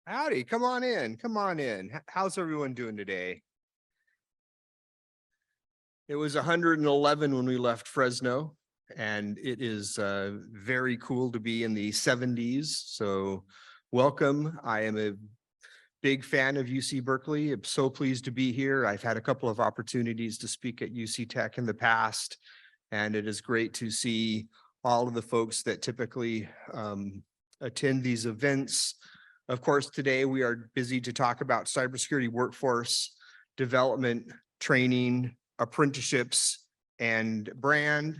Howdy, come on in, come on in. How's everyone doing today? It was 111 when we left Fresno, and it is very cool to be in the 70s. So welcome. I am a big fan of UC Berkeley. I'm so pleased to be here. I've had a couple of opportunities to speak at UC Tech in the past, and it is great to see all of the folks that typically attend these events. Of course, today we are busy to talk about cybersecurity workforce development, training, apprenticeships, and brand.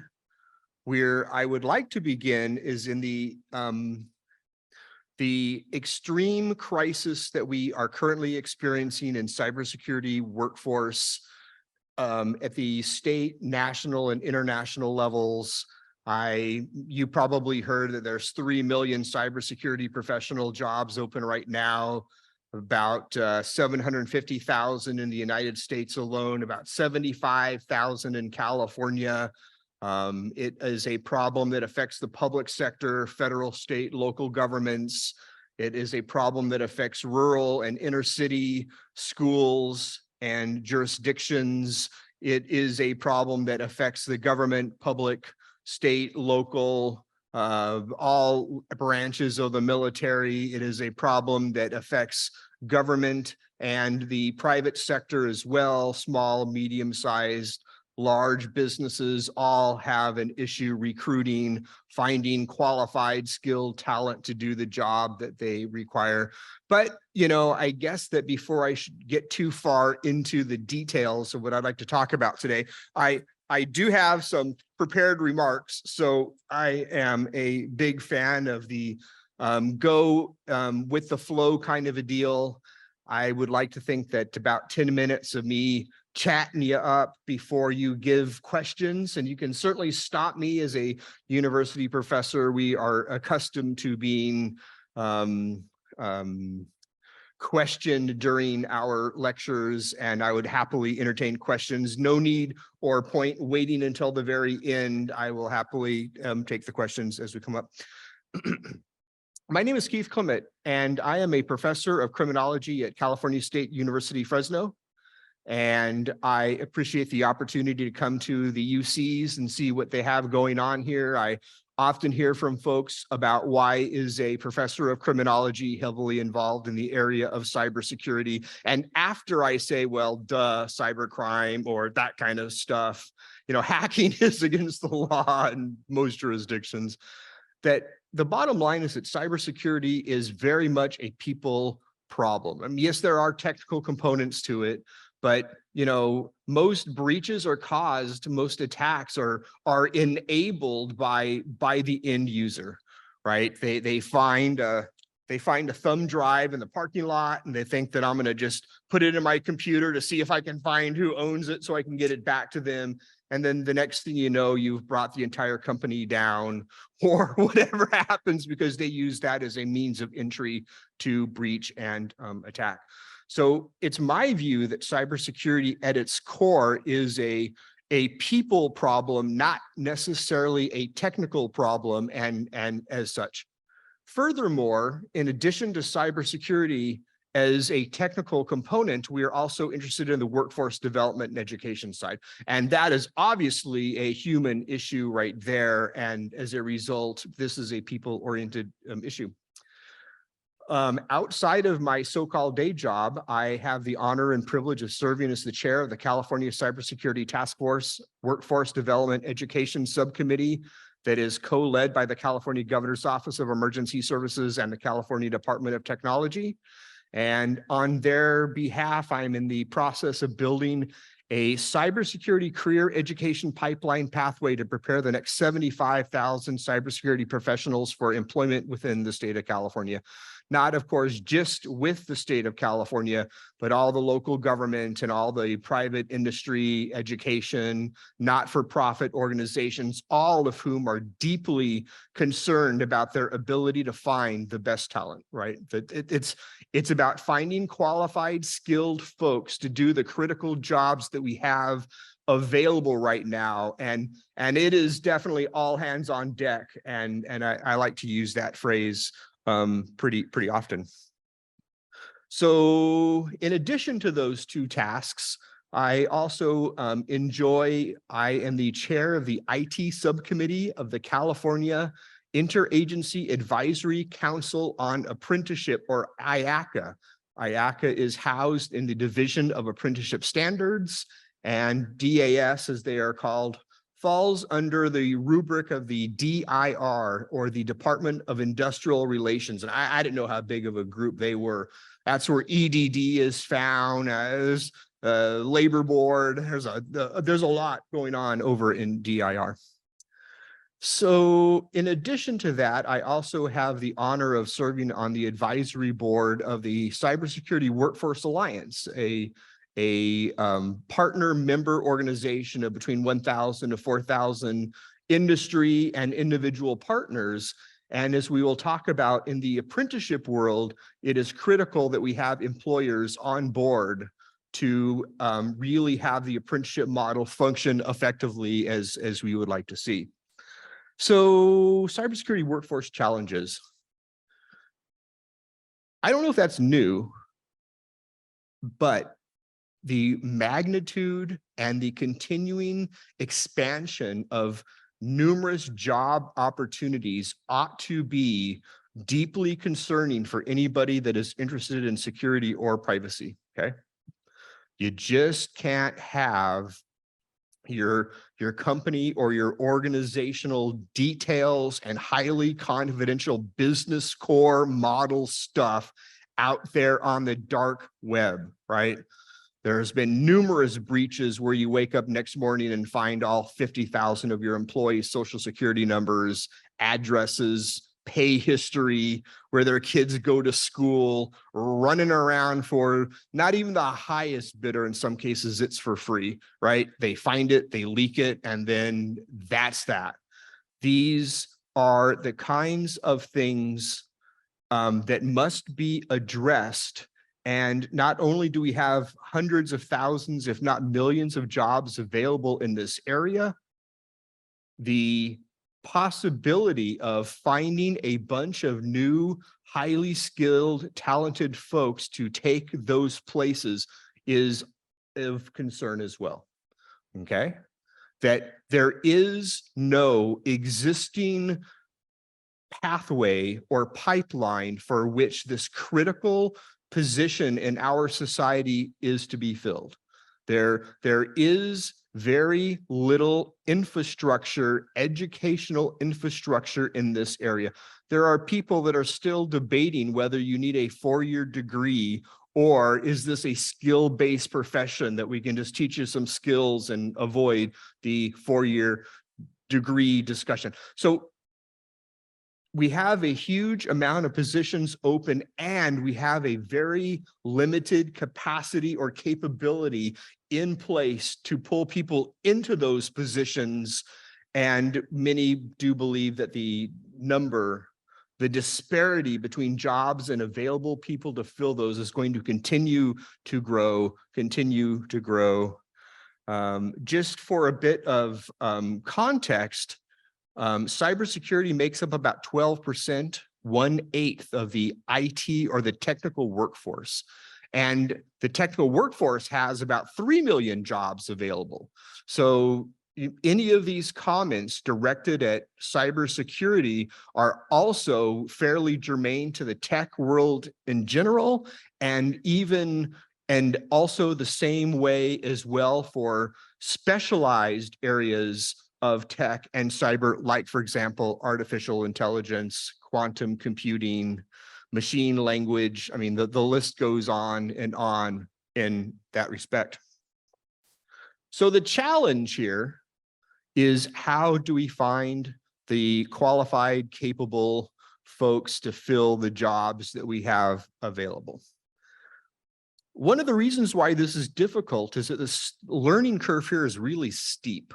Where I would like to begin is in the extreme crisis that we are currently experiencing in cybersecurity workforce at the state, national, and international levels. You probably heard that there's 3 million cybersecurity professional jobs open right now, about 750,000 in the United States alone, about 75,000 in California. It is a problem that affects the public sector, federal, state, local governments. It is a problem that affects rural and inner city schools and jurisdictions. It is a problem that affects the government, public, state, local, all branches of the military. It is a problem that affects government and the private sector as well. Small, medium-sized, large businesses all have an issue recruiting, finding qualified, skilled talent to do the job that they require. But, I guess that before I should get too far into the details of what I'd like to talk about today, I do have some prepared remarks. So I am a big fan of the go with the flow kind of a deal. I would like to think that about 10 minutes of me chatting you up before you give questions, and you can certainly stop me as a university professor. We are accustomed to being questioned during our lectures, and I would happily entertain questions. No need or point waiting until the very end. I will happily take the questions as we come up. My name is Keith Clement, and I am a professor of criminology at California State University, Fresno. And I appreciate the opportunity to come to the UCs and see what they have going on here. I often hear from folks about why is a professor of criminology heavily involved in the area of cybersecurity. And after I say, well, duh, cybercrime or that kind of stuff, hacking is against the law in most jurisdictions, that the bottom line is that cybersecurity is very much a people problem. I mean, yes, there are technical components to it, but most breaches are caused, most attacks are enabled by the end user, right? They find a thumb drive in the parking lot, and they think that I'm going to just put it in my computer to see if I can find who owns it so I can get it back to them. And then the next thing you know, you've brought the entire company down, or whatever happens, because they use that as a means of entry to breach and attack. So it's my view that cybersecurity at its core is a people problem, not necessarily a technical problem, and as such. Furthermore, in addition to cybersecurity as a technical component, we are also interested in the workforce development and education side. And that is obviously a human issue right there. And as a result, this is a people-oriented issue. Outside of my so-called day job, I have the honor and privilege of serving as the chair of the California Cybersecurity Task Force Workforce Development Education Subcommittee that is co-led by the California Governor's Office of Emergency Services and the California Department of Technology. And on their behalf, I'm in the process of building a cybersecurity career education pipeline pathway to prepare the next 75,000 cybersecurity professionals for employment within the state of California. Not, of course, just with the state of California, but all the local government and all the private industry, education, not-for-profit organizations, all of whom are deeply concerned about their ability to find the best talent, right? It's about finding qualified, skilled folks to do the critical jobs that we have available right now. And it is definitely all hands on deck. And I like to use that phrase pretty often. So in addition to those two tasks, I also I am the chair of the IT subcommittee of the California Interagency Advisory Council on Apprenticeship, or IACA. IACA is housed in the Division of Apprenticeship Standards, and DAS, as they are called, falls under the rubric of the DIR, or the Department of Industrial Relations. And I didn't know how big of a group they were. That's where EDD is found. There's labor board. There's a lot going on over in DIR. So in addition to that, I also have the honor of serving on the advisory board of the Cybersecurity Workforce Alliance, a partner member organization of between 1,000 to 4,000 industry and individual partners. And as we will talk about in the apprenticeship world, it is critical that we have employers on board to really have the apprenticeship model function effectively as we would like to see. So cybersecurity workforce challenges. I don't know if that's new, but the magnitude and the continuing expansion of numerous job opportunities ought to be deeply concerning for anybody that is interested in security or privacy, okay? You just can't have your company or your organizational details and highly confidential business core model stuff out there on the dark web, right? There's been numerous breaches where you wake up next morning and find all 50,000 of your employees' social security numbers, addresses, pay history, where their kids go to school, running around for not even the highest bidder. In some cases, it's for free, right? They find it, they leak it, and then that's that. These are the kinds of things that must be addressed. And not only do we have hundreds of thousands, if not millions of jobs available in this area, the possibility of finding a bunch of new, highly skilled, talented folks to take those places is of concern as well, okay? That there is no existing pathway or pipeline for which this critical position in our society is to be filled. There is very little infrastructure, educational infrastructure in this area. There are people that are still debating whether you need a 4-year degree, or is this a skill-based profession that we can just teach you some skills and avoid the 4-year degree discussion. So we have a huge amount of positions open, and we have a very limited capacity or capability in place to pull people into those positions. And many do believe that the disparity between jobs and available people to fill those is going to continue to grow. Just for a bit of context, cybersecurity makes up about 12%, 1/8 of the IT or the technical workforce. And the technical workforce has about 3 million jobs available. So any of these comments directed at cybersecurity are also fairly germane to the tech world in general, and also the same way as well for specialized areas of tech and cyber, like, for example, artificial intelligence, quantum computing, machine language. I mean, the list goes on in that respect. So the challenge here is, how do we find the qualified, capable folks to fill the jobs that we have available? One of the reasons why this is difficult is that this learning curve here is really steep.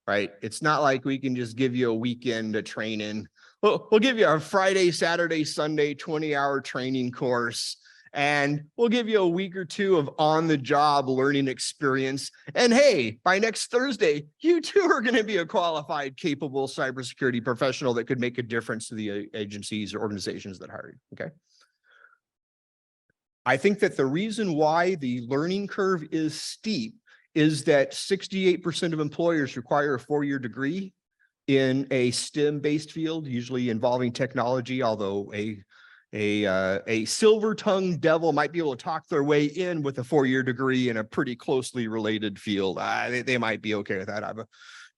Right? It's not like we can just give you a weekend to train in. We'll give you a Friday, Saturday, Sunday, 20-hour training course, and we'll give you a week or two of on-the-job learning experience. And hey, by next Thursday, you too are going to be a qualified, capable cybersecurity professional that could make a difference to the agencies or organizations that hire you, okay? I think that the reason why the learning curve is steep is that 68% of employers require a 4-year degree in a STEM-based field, usually involving technology, although a silver-tongued devil might be able to talk their way in with a 4-year degree in a pretty closely related field. They might be okay with that. I have a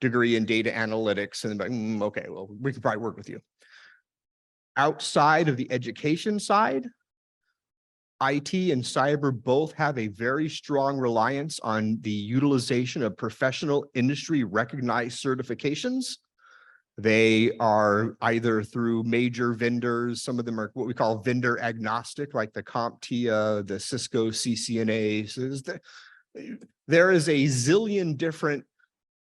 degree in data analytics, and okay, well, we could probably work with you. Outside of the education side, IT and cyber both have a very strong reliance on the utilization of professional industry recognized certifications. They are either through major vendors, some of them are what we call vendor agnostic, like the CompTIA, the Cisco CCNA. So there is a zillion different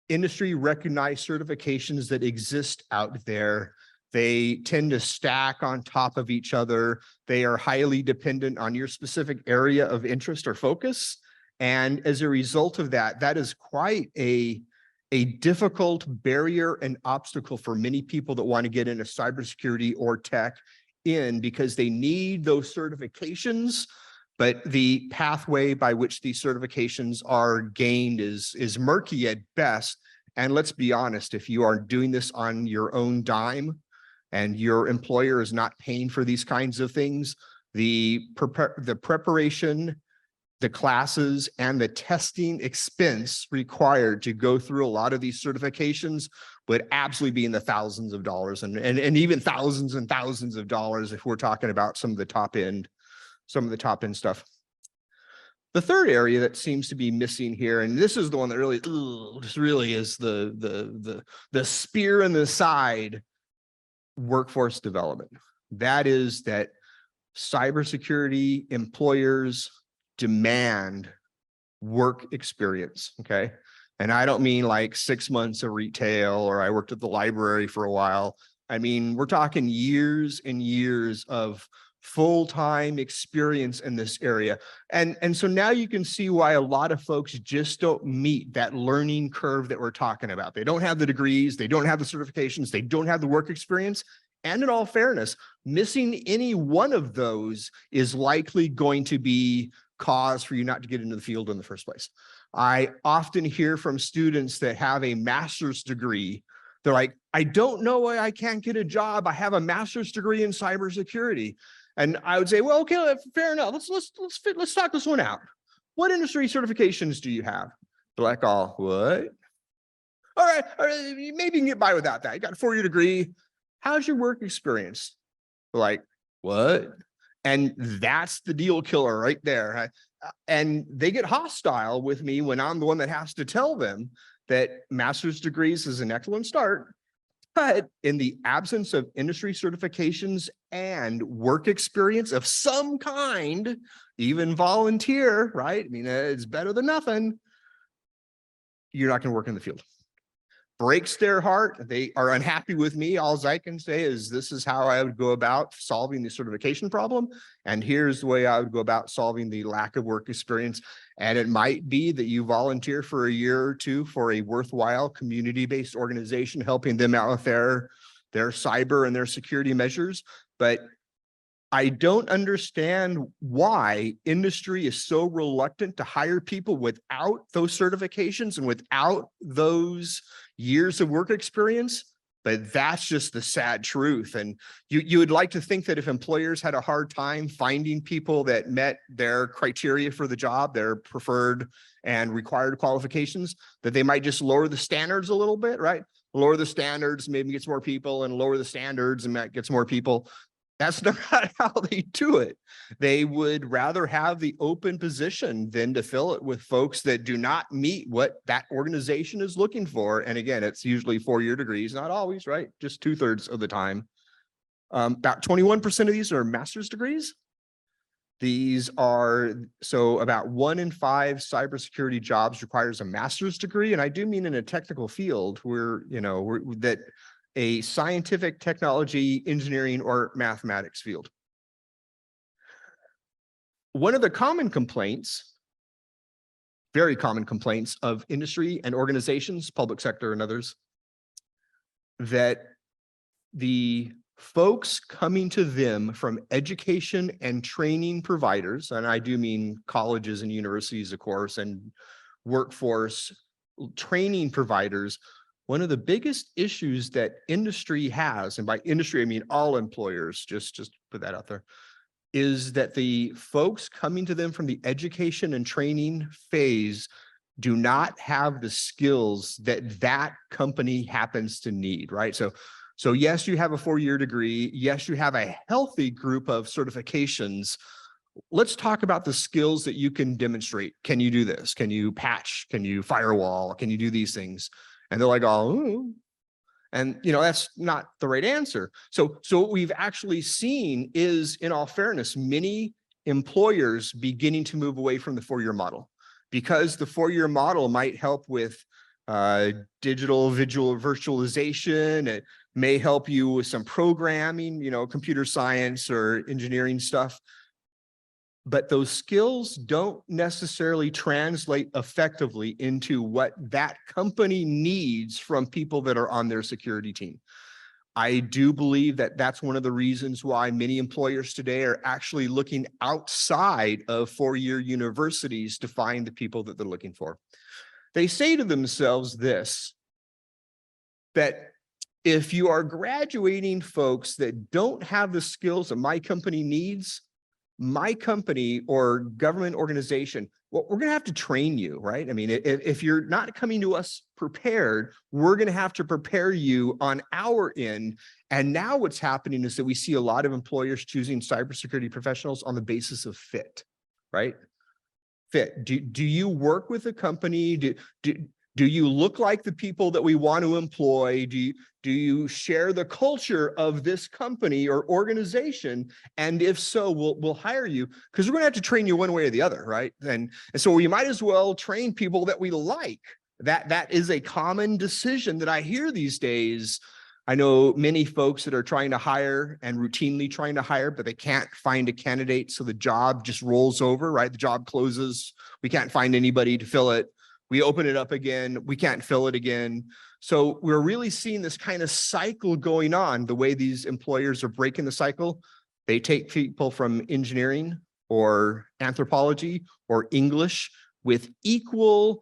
industry recognized certifications that exist out there. They tend to stack on top of each other. They are highly dependent on your specific area of interest or focus. And as a result of that, that is quite a difficult barrier and obstacle for many people that want to get into cybersecurity or tech because they need those certifications, but the pathway by which these certifications are gained is murky at best. And let's be honest, if you are doing this on your own dime and your employer is not paying for these kinds of things, the preparation, the classes, and the testing expense required to go through a lot of these certifications would absolutely be in the thousands of dollars and even thousands and thousands of dollars if we're talking about some of the top end stuff. The third area that seems to be missing here, and this is the one that really, just really is the spear in the side, workforce development. That is that cybersecurity employers demand work experience, okay? And I don't mean like 6 months of retail or I worked at the library for a while. I mean, we're talking years and years of full-time experience in this area. And so now you can see why a lot of folks just don't meet that learning curve that we're talking about. They don't have the degrees, they don't have the certifications, they don't have the work experience. And in all fairness, missing any one of those is likely going to be cause for you not to get into the field in the first place. I often hear from students that have a master's degree. They're like, I don't know why I can't get a job. I have a master's degree in cybersecurity. And I would say, well, okay, fair enough. Let's talk this one out. What industry certifications do you have? They're like, oh, what? All right, maybe you can get by without that. You got a 4-year degree. How's your work experience? They're like, what? And that's the deal killer right there. And they get hostile with me when I'm the one that has to tell them that master's degrees is an excellent start. But in the absence of industry certifications and work experience of some kind, even volunteer, right? I mean, it's better than nothing. You're not going to work in the field. Breaks their heart. They are unhappy with me. All I can say is this is how I would go about solving the certification problem. And here's the way I would go about solving the lack of work experience. And it might be that you volunteer for a year or two for a worthwhile community-based organization, helping them out with their cyber and their security measures. But I don't understand why industry is so reluctant to hire people without those certifications and without those years of work experience, but that's just the sad truth. And you would like to think that if employers had a hard time finding people that met their criteria for the job, their preferred and required qualifications, that they might just lower the standards a little bit, right? Lower the standards, maybe gets more people, and lower the standards and that gets more people. That's not how they do it. They would rather have the open position than to fill it with folks that do not meet what that organization is looking for. And again, it's usually 4-year degrees, not always, right? Just 2/3 of the time. About 21% of these are master's degrees. These are, so about 1 in 5 cybersecurity jobs requires a master's degree. And I do mean in a technical field where, that a scientific, technology, engineering, or mathematics field. One of the common complaints, very common complaints of industry and organizations, public sector and others, that the folks coming to them from education and training providers, and I do mean colleges and universities, of course, and workforce training providers, one of the biggest issues that industry has, and by industry, I mean all employers, just put that out there, is that the folks coming to them from the education and training phase do not have the skills that that company happens to need, right? So yes, you have a 4-year degree. Yes, you have a healthy group of certifications. Let's talk about the skills that you can demonstrate. Can you do this? Can you patch? Can you firewall? Can you do these things? And they're like, oh, and that's not the right answer. So what we've actually seen is, in all fairness, many employers beginning to move away from the 4-year model, because the 4-year model might help with digital virtualization. It may help you with some programming, computer science or engineering stuff. But those skills don't necessarily translate effectively into what that company needs from people that are on their security team. I do believe that that's one of the reasons why many employers today are actually looking outside of 4-year universities to find the people that they're looking for. They say to themselves this, that if you are graduating folks that don't have the skills that my company needs, my company or government organization, well, we're going to have to train you, right? I mean, if you're not coming to us prepared, we're going to have to prepare you on our end. And now what's happening is that we see a lot of employers choosing cybersecurity professionals on the basis of fit, right? Fit. Do you work with a company? Do you look like the people that we want to employ? Do you share the culture of this company or organization? And if so, we'll hire you, because we're going to have to train you one way or the other, right? And so we might as well train people that we like. That is a common decision that I hear these days. I know many folks that are trying to hire and routinely trying to hire, but they can't find a candidate. So the job just rolls over, right? The job closes. We can't find anybody to fill it. We open it up again. We can't fill it again. So we're really seeing this kind of cycle going on. The way these employers are breaking the cycle, they take people from engineering or anthropology or English with equal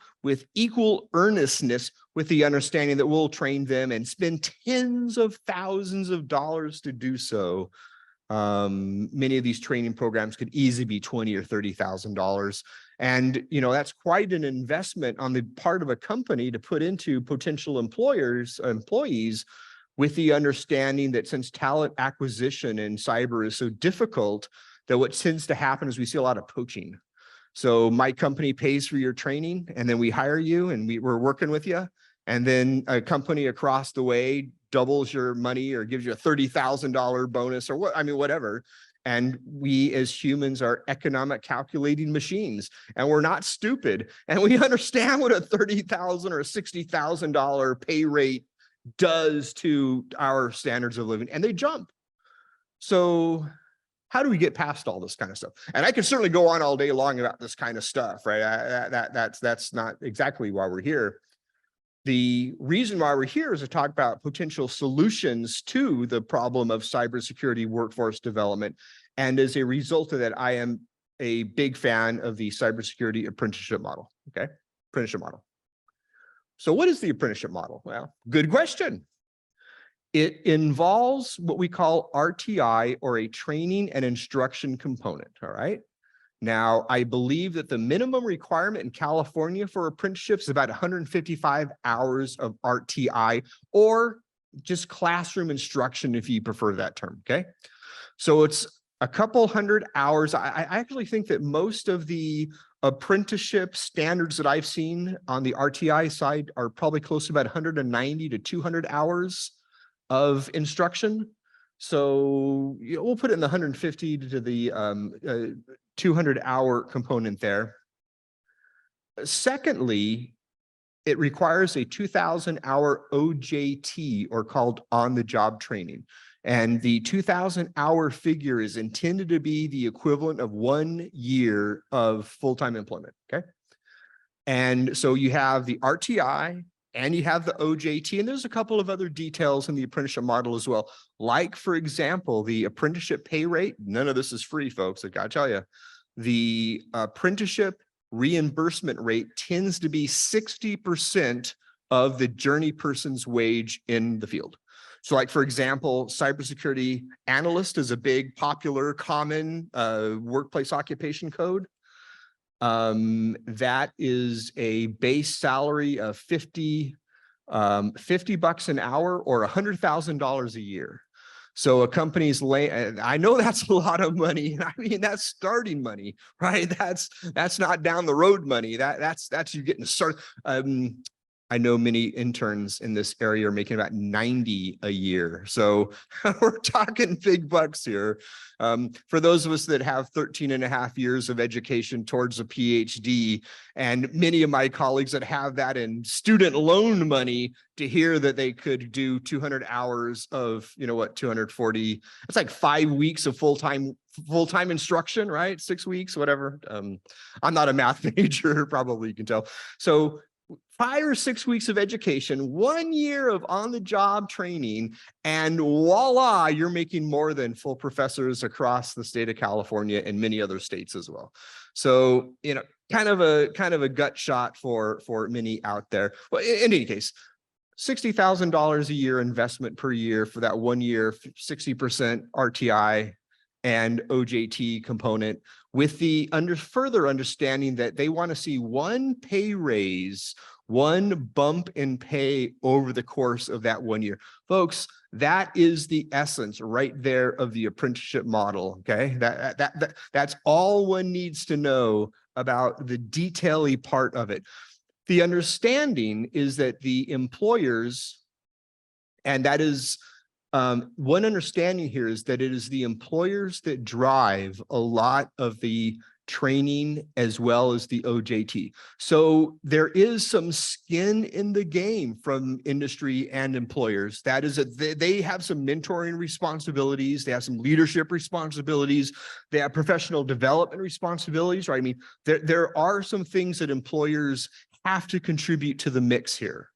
earnestness, with the understanding that we'll train them and spend tens of thousands of dollars to do so. Many of these training programs could easily be $20,000 or $30,000. And, that's quite an investment on the part of a company to put into potential employees, with the understanding that since talent acquisition in cyber is so difficult, that what tends to happen is we see a lot of poaching. So my company pays for your training, and then we hire you, and we're working with you. And then a company across the way doubles your money or gives you a $30,000 bonus or whatever. And we as humans are economic calculating machines, and we're not stupid. And we understand what a $30,000 or a $60,000 pay rate does to our standards of living, and they jump. So how do we get past all this kind of stuff? And I can certainly go on all day long about this kind of stuff, right? That's not exactly why we're here. The reason why we're here is to talk about potential solutions to the problem of cybersecurity workforce development. And as a result of that, I am a big fan of the cybersecurity apprenticeship model. Okay, apprenticeship model. So what is the apprenticeship model? Well, good question. It involves what we call RTI, or a training and instruction component. All right. Now, I believe that the minimum requirement in California for apprenticeships is about 155 hours of RTI, or just classroom instruction, if you prefer that term. Okay. So it's a couple hundred hours. I actually think that most of the apprenticeship standards that I've seen on the RTI side are probably close to about 190 to 200 hours of instruction. So we'll put it in the 150 to the 200-hour component there. Secondly, it requires a 2,000-hour OJT, or called on-the-job training. And the 2,000-hour figure is intended to be the equivalent of 1 year of full-time employment, okay? And so you have the RTI, and you have the OJT, and there's a couple of other details in the apprenticeship model as well. Like, for example, the apprenticeship pay rate. None of this is free, folks. I gotta tell you, the apprenticeship reimbursement rate tends to be 60% of the journey person's wage in the field. So like, for example, cybersecurity analyst is a big, popular, common workplace occupation code. That is a base salary of 50 bucks an hour or $100,000 a year. So a company's I know that's a lot of money. I mean, that's starting money, right? That's not down the road money. That's you getting started. I know many interns in this area are making about 90 a year. So we're talking big bucks here. For those of us that have 13 and a half years of education towards a PhD, and many of my colleagues that have that in student loan money, to hear that they could do 200 hours of, 240, it's like 5 weeks of full-time instruction, right? 6 weeks, whatever. I'm not a math major, probably you can tell. So 5 or 6 weeks of education, 1 year of on-the-job training, and voila, you're making more than full professors across the state of California and many other states as well. So, kind of a gut shot for many out there. Well, in any case, $60,000 a year investment per year for that 1 year, 60% RTI and OJT component, with the further understanding that they want to see one pay raise, one bump in pay over the course of that 1 year. Folks, that is the essence right there of the apprenticeship model, okay? That's all one needs to know about the detail-y part of it. The understanding is that the employers, and that is one understanding here, is that it is the employers that drive a lot of the training as well as the OJT. So there is some skin in the game from industry and employers. That is that they have some mentoring responsibilities. They have some leadership responsibilities. They have professional development responsibilities, right? I mean, there are some things that employers have to contribute to the mix here.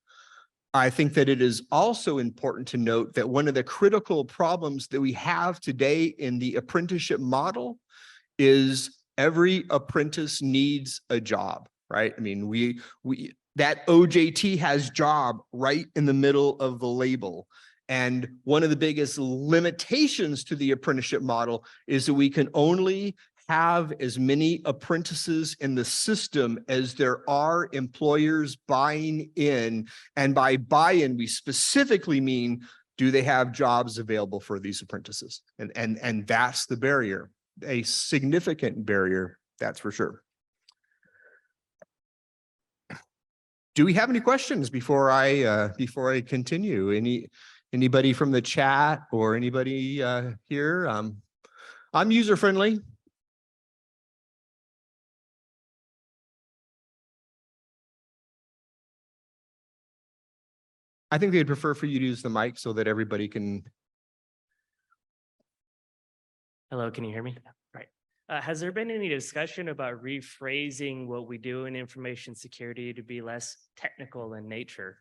I think that it is also important to note that one of the critical problems that we have today in the apprenticeship model is every apprentice needs a job, right? I mean, that OJT has job right in the middle of the label. And one of the biggest limitations to the apprenticeship model is that we can only have as many apprentices in the system as there are employers buying in. And by buy-in, we specifically mean, do they have jobs available for these apprentices? And that's the barrier, a significant barrier, that's for sure. Do we have any questions before I continue? Anybody from the chat or anybody here? I'm user-friendly. I think they'd prefer for you to use the mic so that everybody can. Hello, can you hear me? Right. Has there been any discussion about rephrasing what we do in information security to be less technical in nature?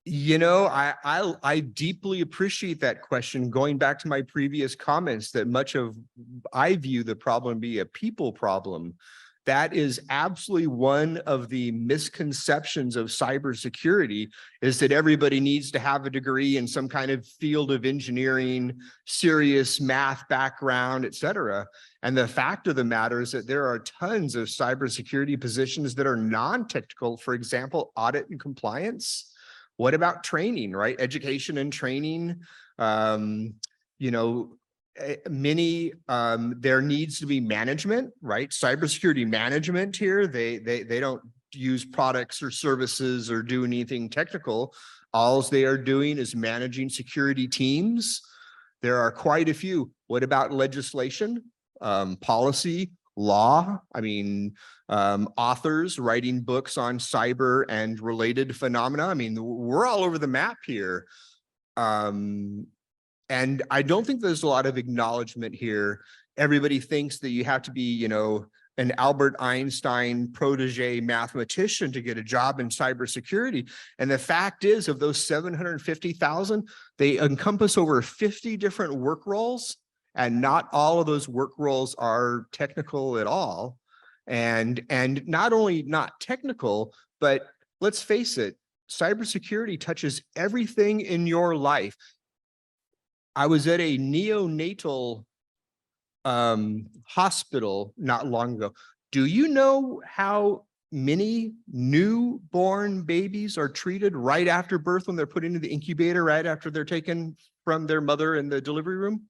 I deeply appreciate that question. Going back to my previous comments, that I view the problem be a people problem. That is absolutely one of the misconceptions of cybersecurity, is that everybody needs to have a degree in some kind of field of engineering, serious math background, et cetera. And the fact of the matter is that there are tons of cybersecurity positions that are non-technical. For example, audit and compliance. What about training, right? Education and training. There needs to be management, right? Cybersecurity management here. They don't use products or services or do anything technical. All they are doing is managing security teams. There are quite a few. What about legislation, policy, law? I mean, authors writing books on cyber and related phenomena. I mean, we're all over the map here. And I don't think there's a lot of acknowledgement here. Everybody thinks that you have to be, an Albert Einstein protege mathematician to get a job in cybersecurity. And the fact is, of those 750,000, they encompass over 50 different work roles, and not all of those work roles are technical at all. And not only not technical, but let's face it, cybersecurity touches everything in your life. I was at a neonatal hospital not long ago. Do you know how many newborn babies are treated right after birth when they're put into the incubator, right after they're taken from their mother in the delivery room?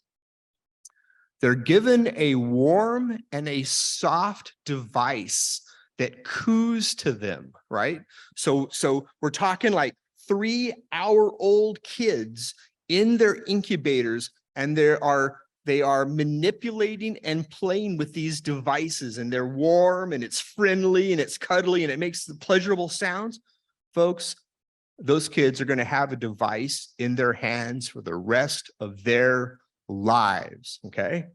They're given a warm and a soft device that coos to them, right? So we're talking like 3-hour-old kids in their incubators, and they are manipulating and playing with these devices, and they're warm and it's friendly and it's cuddly and it makes the pleasurable sounds. Folks, those kids are going to have a device in their hands for the rest of their lives, okay?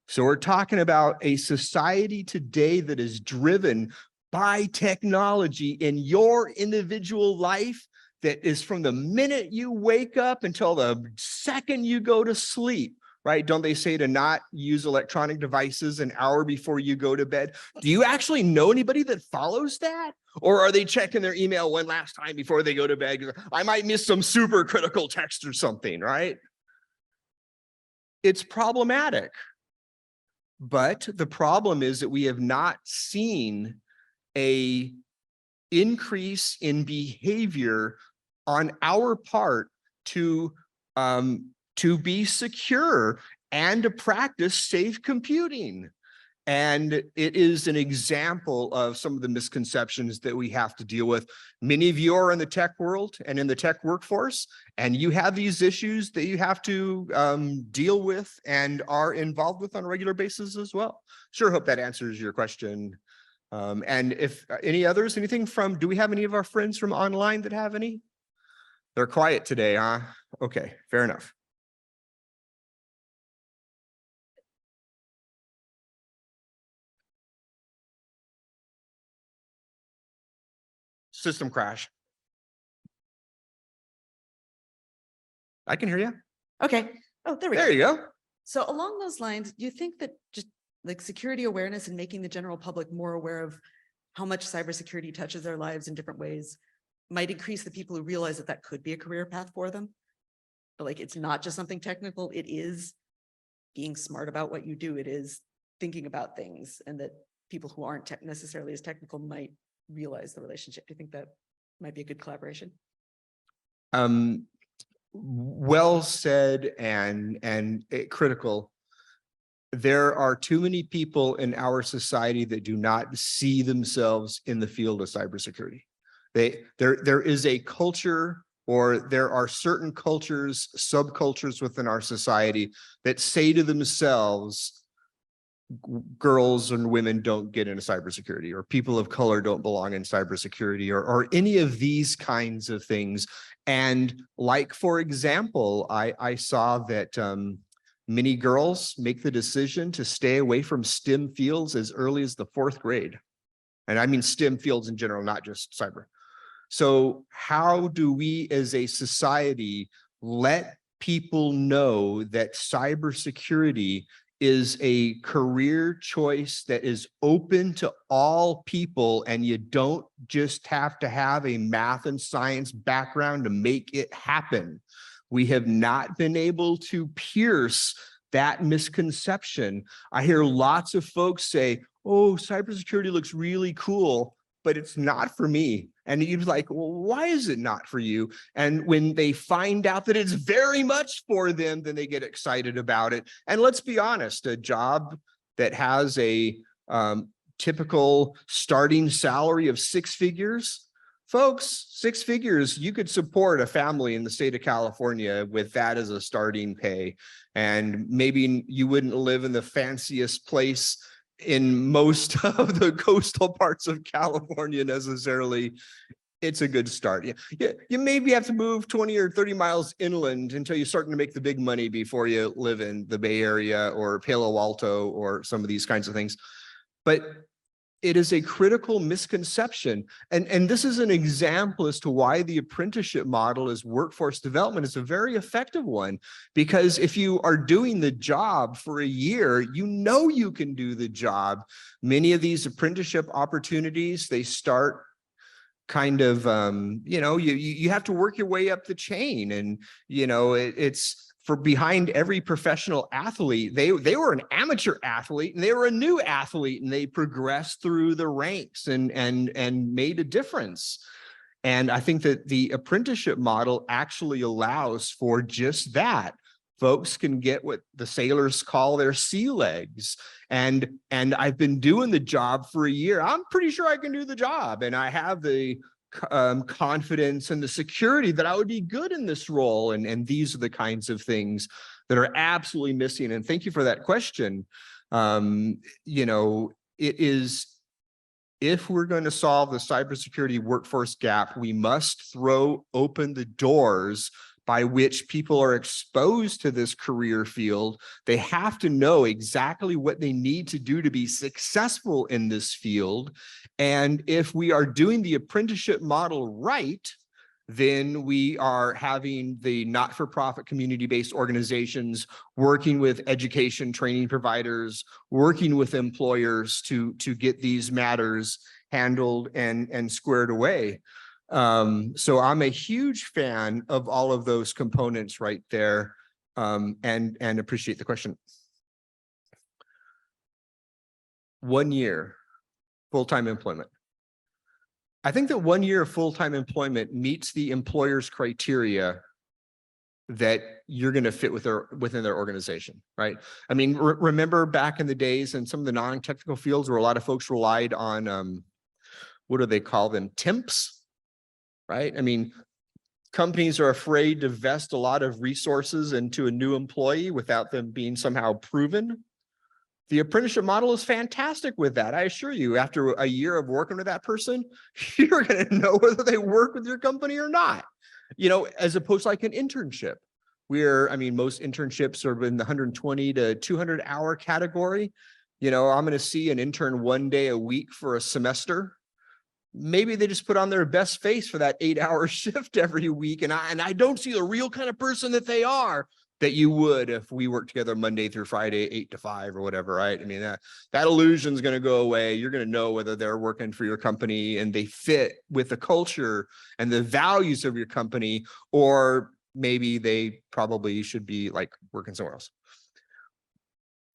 So we're talking about a society today that is driven by technology in your individual life, that is from the minute you wake up until the second you go to sleep, right? Don't they say to not use electronic devices an hour before you go to bed? Do you actually know anybody that follows that? Or are they checking their email one last time before they go to bed? I might miss some super critical text or something, right? It's problematic. But the problem is that we have not seen an increase in behavior on our part to be secure and to practice safe computing. And it is an example of some of the misconceptions that we have to deal with. Many of you are in the tech world and in the tech workforce, and you have these issues that you have to deal with and are involved with on a regular basis as well. Sure, hope that answers your question. And if any others, anything from, do we have any of our friends from online that have any? They're quiet today, huh? Okay, fair enough. System crash. I can hear you. Okay. Oh, there we go. There you go. So along those lines, do you think that just like security awareness and making the general public more aware of how much cybersecurity touches their lives in different ways might increase the people who realize that that could be a career path for them? But like, it's not just something technical. It is being smart about what you do. It is thinking about things, and that people who aren't necessarily as technical might realize the relationship. Do you think that might be a good collaboration? Well said and critical. There are too many people in our society that do not see themselves in the field of cybersecurity. There is a culture, or there are certain cultures, subcultures within our society that say to themselves, girls and women don't get into cybersecurity, or people of color don't belong in cybersecurity, or any of these kinds of things. And like, for example, I saw that many girls make the decision to stay away from STEM fields as early as the 4th grade. And I mean STEM fields in general, not just cyber. So how do we as a society let people know that cybersecurity is a career choice that is open to all people, and you don't just have to have a math and science background to make it happen? We have not been able to pierce that misconception. I hear lots of folks say, oh, cybersecurity looks really cool, but it's not for me. And you're like, well, why is it not for you? And when they find out that it's very much for them, then they get excited about it. And let's be honest, a job that has a typical starting salary of 6 figures, folks, 6 figures, you could support a family in the state of California with that as a starting pay. And maybe you wouldn't live in the fanciest place in most of the coastal parts of California necessarily. It's a good start. You maybe have to move 20 or 30 miles inland until you're starting to make the big money before you live in the Bay Area or Palo Alto or some of these kinds of things. But it is a critical misconception. And this is an example as to why the apprenticeship model as workforce development is a very effective one. Because if you are doing the job for a year, you know you can do the job. Many of these apprenticeship opportunities, they start kind of, you have to work your way up the chain. And, it's for behind every professional athlete, they were an amateur athlete and they were a new athlete and they progressed through the ranks and made a difference. And I think that the apprenticeship model actually allows for just that. Folks can get what the sailors call their sea legs. And I've been doing the job for a year. I'm pretty sure I can do the job. And I have the confidence and the security that I would be good in this role. And these are the kinds of things that are absolutely missing. And thank you for that question. It is, if we're going to solve the cybersecurity workforce gap, we must throw open the doors by which people are exposed to this career field. They have to know exactly what they need to do to be successful in this field. And if we are doing the apprenticeship model right, then we are having the not-for-profit community-based organizations working with education training providers, working with employers to get these matters handled and squared away. So I'm a huge fan of all of those components right there, and appreciate the question. 1 year full-time employment. I think that 1 year of full-time employment meets the employer's criteria that you're going to fit within their organization, right? I mean, remember back in the days in some of the non-technical fields where a lot of folks relied on, what do they call them? Temps. Right? I mean, companies are afraid to vest a lot of resources into a new employee without them being somehow proven. The apprenticeship model is fantastic with that. I assure you, after a year of working with that person, you're going to know whether they work with your company or not, as opposed to like an internship where, I mean, most internships are in the 120 to 200 hour category. I'm going to see an intern 1 day a week for a semester. Maybe they just put on their best face for that 8-hour shift every week. And I don't see the real kind of person that they are that you would if we work together Monday through Friday, 8 to 5 or whatever, right? I mean, that illusion is going to go away. You're going to know whether they're working for your company and they fit with the culture and the values of your company, or maybe they probably should be like working somewhere else.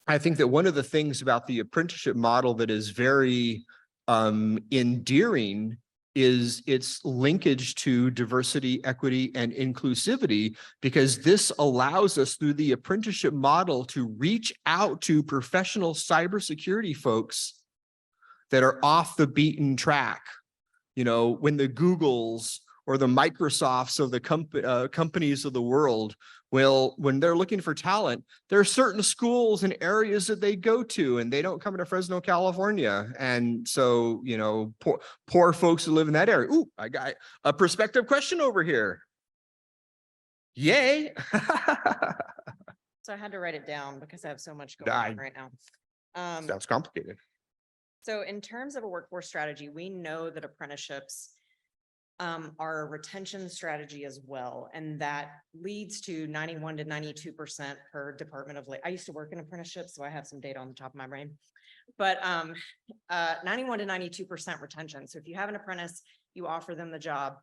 I think that one of the things about the apprenticeship model that is very endearing is its linkage to diversity, equity, and inclusivity, because this allows us through the apprenticeship model to reach out to professional cybersecurity folks that are off the beaten track. When the Googles or the Microsofts of the companies of the world, well, when they're looking for talent, there are certain schools and areas that they go to, and they don't come to Fresno, California. And so, poor folks who live in that area. Ooh, I got a prospective question over here. Yay. So I had to write it down because I have so much going on right now. Sounds complicated. So in terms of a workforce strategy, we know that apprenticeships are a retention strategy as well. And that leads to 91 to 92% per Department of Labor. I used to work in apprenticeships, so I have some data on the top of my brain, but 91 to 92% retention. So if you have an apprentice, you offer them the job,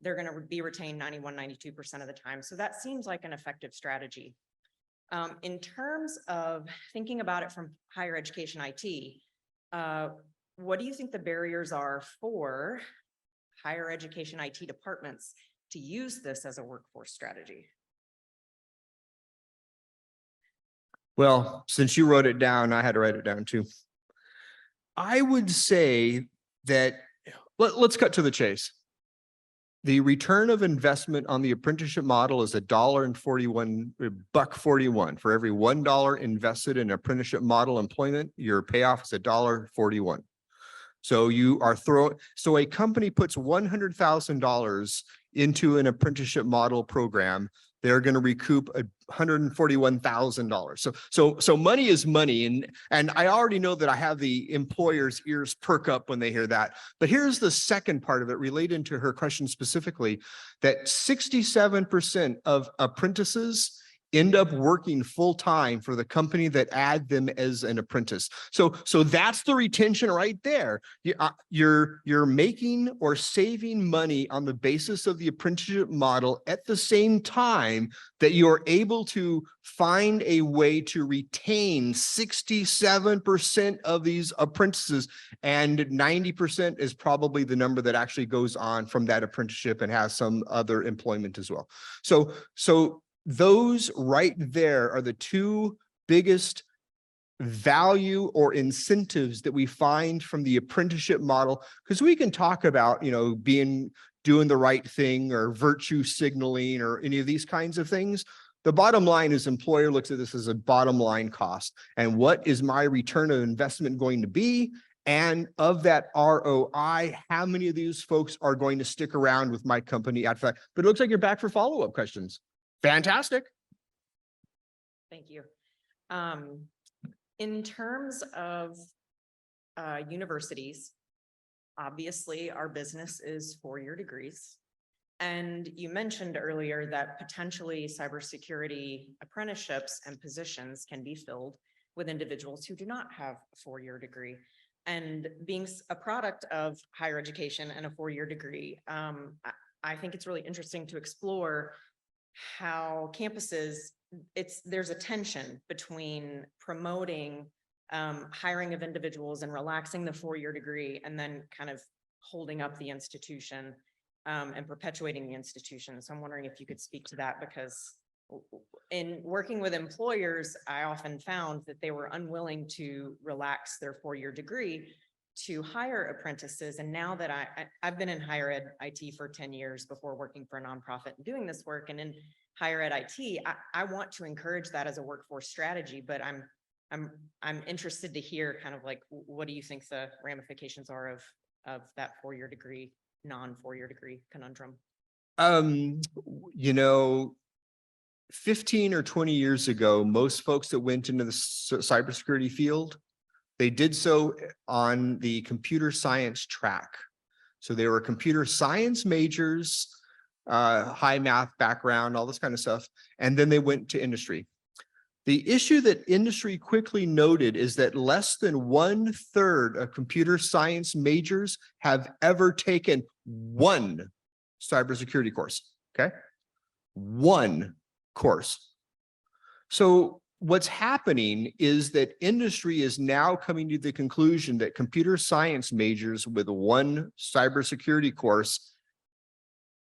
they're going to be retained 91, 92% of the time. So that seems like an effective strategy. In terms of thinking about it from higher education IT, what do you think the barriers are for higher education IT departments to use this as a workforce strategy? Well, since you wrote it down, I had to write it down too. I would say that let's cut to the chase. The return of investment on the apprenticeship model is $1.41 for every $1 invested in apprenticeship model employment. Your payoff is $1.41. So so a company puts $100,000 into an apprenticeship model program. they're going to recoup $141,000. So money is money. And I already know that I have the employer's ears perk up when they hear that. But here's the second part of it related to her question specifically, that 67% of apprentices end up working full time for the company that add them as an apprentice. So that's the retention right there. You're making or saving money on the basis of the apprenticeship model at the same time that you're able to find a way to retain 67% of these apprentices, and 90% is probably the number that actually goes on from that apprenticeship and has some other employment as well. So those right there are the two biggest value or incentives that we find from the apprenticeship model, because we can talk about, doing the right thing or virtue signaling or any of these kinds of things. The bottom line is employer looks at this as a bottom line cost. And what is my return of investment going to be? And of that ROI, how many of these folks are going to stick around with my company after that? But it looks like you're back for follow-up questions. Fantastic. Thank you. In terms of universities, obviously our business is 4-year degrees. And you mentioned earlier that potentially cybersecurity apprenticeships and positions can be filled with individuals who do not have a 4-year degree. And being a product of higher education and a 4-year degree, I think it's really interesting to explore how campuses, there's a tension between promoting hiring of individuals and relaxing the 4-year degree, and then kind of holding up the institution and perpetuating the institution. So I'm wondering if you could speak to that, because in working with employers, I often found that they were unwilling to relax their 4-year degree to hire apprentices. And now that I've been in higher ed IT for 10 years before working for a nonprofit and doing this work, and in higher ed IT, I want to encourage that as a workforce strategy, but I'm interested to hear kind of like, what do you think the ramifications are of that 4-year degree, non-4-year degree conundrum? 15 or 20 years ago, most folks that went into the cybersecurity field, they did so on the computer science track. So they were computer science majors, high math background, all this kind of stuff. And then they went to industry. The issue that industry quickly noted is that less than 1/3 of computer science majors have ever taken one cybersecurity course, okay? One course. So what's happening is that industry is now coming to the conclusion that computer science majors with one cybersecurity course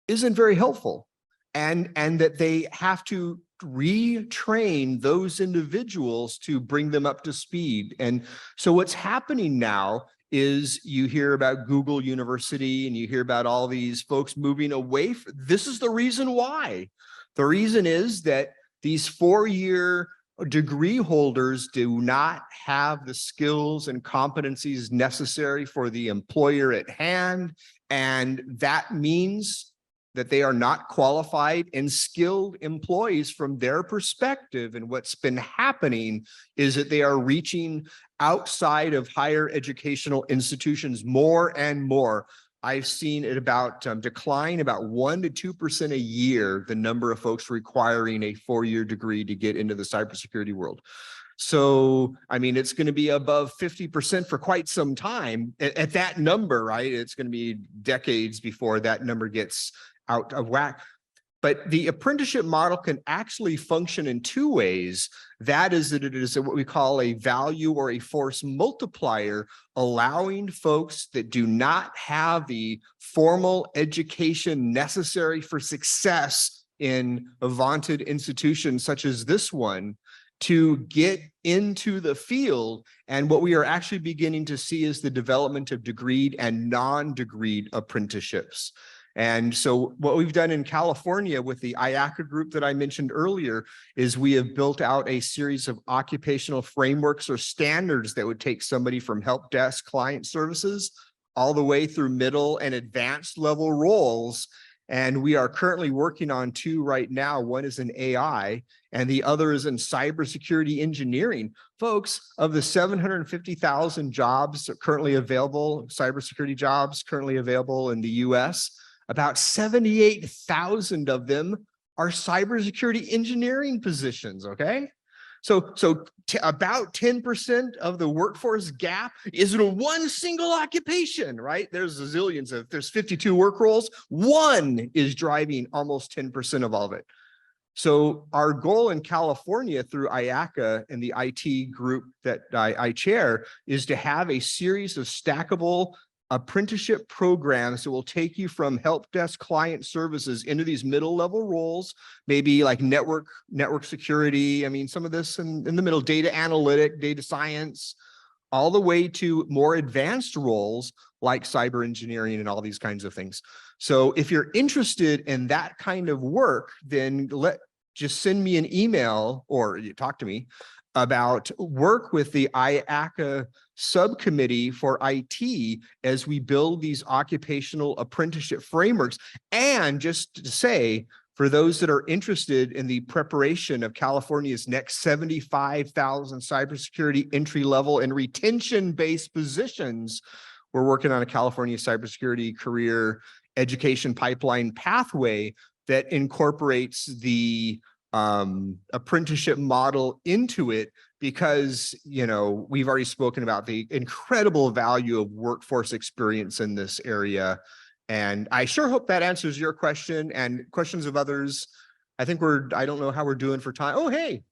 isn't very helpful, and that they have to retrain those individuals to bring them up to speed. And so what's happening now is you hear about Google University and you hear about all these folks moving away. This is the reason why. The reason is that these 4-year degree holders do not have the skills and competencies necessary for the employer at hand. And that means that they are not qualified and skilled employees from their perspective. And what's been happening is that they are reaching outside of higher educational institutions more and more. I've seen it about decline about 1% to 2% a year, the number of folks requiring a 4-year degree to get into the cybersecurity world. So, I mean, it's going to be above 50% for quite some time at that number, right? It's going to be decades before that number gets out of whack. But the apprenticeship model can actually function in 2 ways. That is that it is what we call a value or a force multiplier, allowing folks that do not have the formal education necessary for success in a vaunted institution such as this one to get into the field. And what we are actually beginning to see is the development of degreed and non-degreed apprenticeships. And so what we've done in California with the IACA group that I mentioned earlier is we have built out a series of occupational frameworks or standards that would take somebody from help desk client services all the way through middle and advanced level roles. And we are currently working on 2 right now. One is in AI and the other is in cybersecurity engineering. Folks, of the 750,000 jobs currently available, cybersecurity jobs currently available in the US, about 78,000 of them are cybersecurity engineering positions, okay? So about 10% of the workforce gap is in one single occupation, right? There's zillions of, there's 52 work roles. One is driving almost 10% of all of it. So our goal in California through IACA and the IT group that I chair is to have a series of stackable apprenticeship programs that will take you from help desk client services into these middle level roles, maybe like network security. I mean, some of this in the middle, data analytic, data science, all the way to more advanced roles like cyber engineering and all these kinds of things. So if you're interested in that kind of work, then just send me an email or you talk to me about work with the IACA subcommittee for IT as we build these occupational apprenticeship frameworks. And just to say, for those that are interested in the preparation of California's next 75,000 cybersecurity entry level and retention-based positions, we're working on a California cybersecurity career education pipeline pathway that incorporates the apprenticeship model into it, because, you know, we've already spoken about the incredible value of workforce experience in this area. And I sure hope that answers your question and questions of others. I think I don't know how we're doing for time. Oh, hey.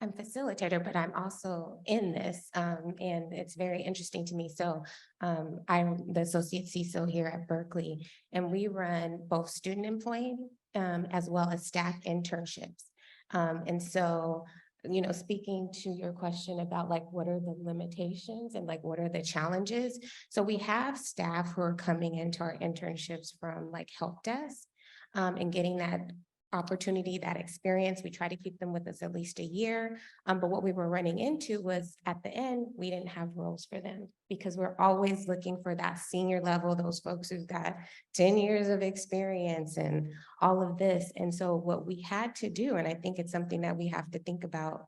I'm facilitator, but I'm also in this, and it's very interesting to me. So I'm the associate CISO here at Berkeley, and we run both student employee as well as staff internships. And so, you know, speaking to your question about like, what are the limitations and like, what are the challenges? So we have staff who are coming into our internships from like help desk and getting that opportunity, that experience. We try to keep them with us at least a year. But what we were running into was at the end, we didn't have roles for them because we're always looking for that senior level, those folks who've got 10 years of experience and all of this. And so what we had to do, and I think it's something that we have to think about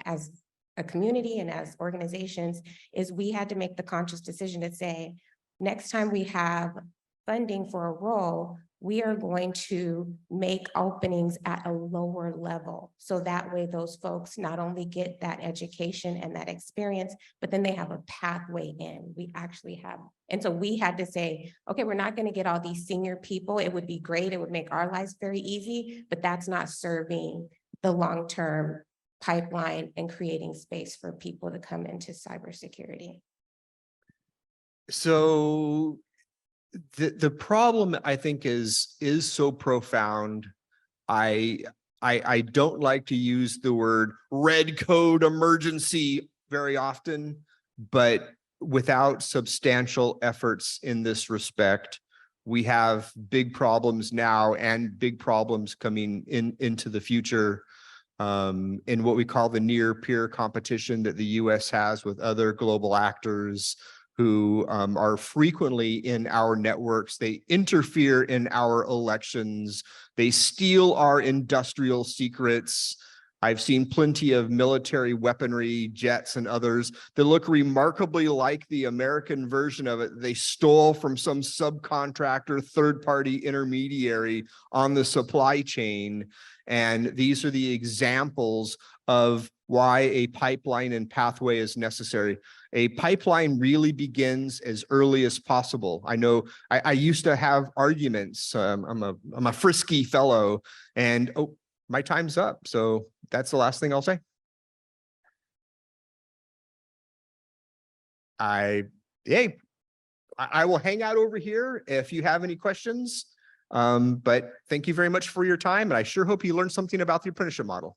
as a community and as organizations, is we had to make the conscious decision to say, next time we have funding for a role, we are going to make openings at a lower level. So that way those folks not only get that education and that experience, but then they have a pathway in. We actually have, and so we had to say, okay, we're not gonna get all these senior people. It would be great, it would make our lives very easy, but that's not serving the long-term pipeline and creating space for people to come into cybersecurity. So the problem, I think, is so profound. I don't like to use the word red code emergency very often, but without substantial efforts in this respect, we have big problems now and big problems coming into the future in what we call the near peer competition that the US has with other global actors who are frequently in our networks. They interfere in our elections. They steal our industrial secrets. I've seen plenty of military weaponry, jets and others that look remarkably like the American version of it. They stole from some subcontractor, third-party intermediary on the supply chain. And these are the examples of why a pipeline and pathway is necessary. A pipeline really begins as early as possible. I know I used to have arguments. I'm a frisky fellow, and oh, my time's up. So that's the last thing I'll say. I will hang out over here if you have any questions. But thank you very much for your time, and I sure hope you learned something about the apprenticeship model.